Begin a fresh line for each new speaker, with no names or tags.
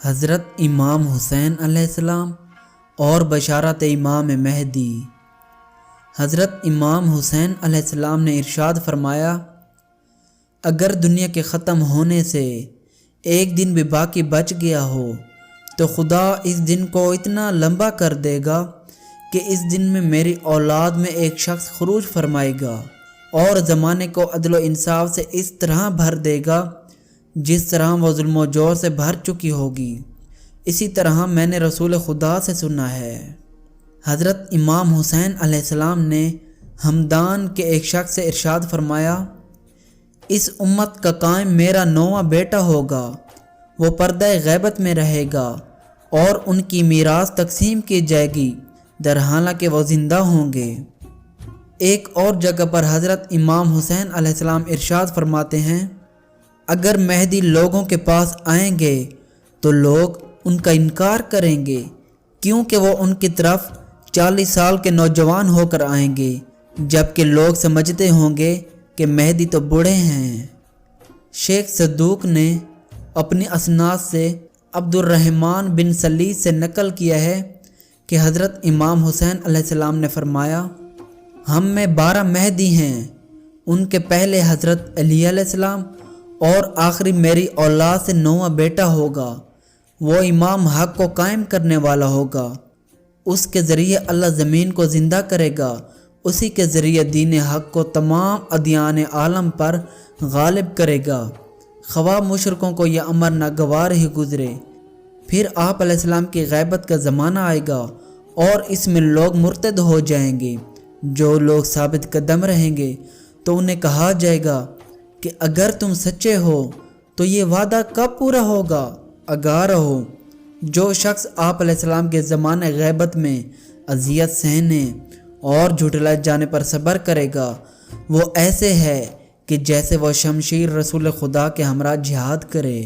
حضرت امام حسین علیہ السلام اور بشارت امام مہدی۔ حضرت امام حسین علیہ السلام نے ارشاد فرمایا، اگر دنیا کے ختم ہونے سے ایک دن بھی باقی بچ گیا ہو تو خدا اس دن کو اتنا لمبا کر دے گا کہ اس دن میں میری اولاد میں ایک شخص خروج فرمائے گا اور زمانے کو عدل و انصاف سے اس طرح بھر دے گا جس طرح وہ ظلم و جور سے بھر چکی ہوگی۔ اسی طرح میں نے رسول خدا سے سنا ہے۔ حضرت امام حسین علیہ السلام نے ہمدان کے ایک شخص سے ارشاد فرمایا، اس امت کا قائم میرا 9واں بیٹا ہوگا، وہ پردہ غیبت میں رہے گا اور ان کی میراث تقسیم کی جائے گی در حالانکہ وہ زندہ ہوں گے۔ ایک اور جگہ پر حضرت امام حسین علیہ السلام ارشاد فرماتے ہیں، اگر مہدی لوگوں کے پاس آئیں گے تو لوگ ان کا انکار کریں گے کیونکہ وہ ان کی طرف 40 سال کے نوجوان ہو کر آئیں گے، جبکہ لوگ سمجھتے ہوں گے کہ مہدی تو بوڑھے ہیں۔ شیخ صدوق نے اپنی اسناد سے عبد الرحمن بن سلیس سے نقل کیا ہے کہ حضرت امام حسین علیہ السلام نے فرمایا، ہم میں 12 مہدی ہیں، ان کے پہلے حضرت علی علیہ السلام اور آخری میری اولاد سے 9واں بیٹا ہوگا، وہ امام حق کو قائم کرنے والا ہوگا، اس کے ذریعے اللہ زمین کو زندہ کرے گا، اسی کے ذریعے دین حق کو تمام ادیان عالم پر غالب کرے گا، خواہ مشرکوں کو یہ امر ناگوار ہی گزرے۔ پھر آپ علیہ السلام کی غیبت کا زمانہ آئے گا اور اس میں لوگ مرتد ہو جائیں گے۔ جو لوگ ثابت قدم رہیں گے تو انہیں کہا جائے گا کہ اگر تم سچے ہو تو یہ وعدہ کب پورا ہوگا؟ آگاہ رہو، جو شخص آپ علیہ السلام کے زمانہ غیبت میں اذیت سہنے اور جھٹلائے جانے پر صبر کرے گا، وہ ایسے ہے کہ جیسے وہ شمشیر رسول خدا کے ہمراہ جہاد کرے۔